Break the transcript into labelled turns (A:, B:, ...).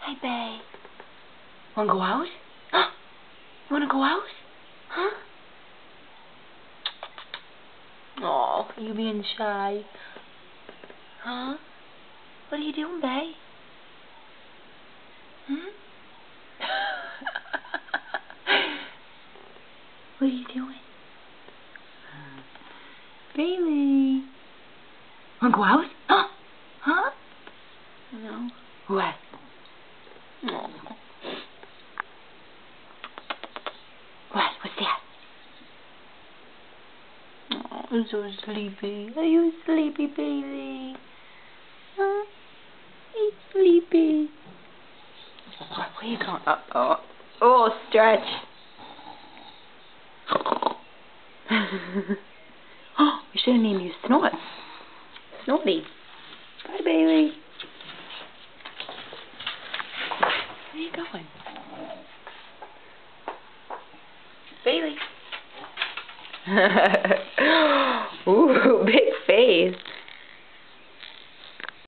A: Hey, babe. Wanna go out? You wanna go out? Huh? Oh, you being shy. Huh? What are you doing, babe? Hmm? What are you doing? Bailey. Wanna go out? Huh? No. What? No. What? What's that? Oh, I'm so sleepy. Are you sleepy, Bailey? Huh? Are you sleepy? Where are you going? Uh-oh. Oh, stretch. Oh, we should have named you Snort. Snorty. Bye, Bailey. Where are you going? Bailey. Ooh, big face.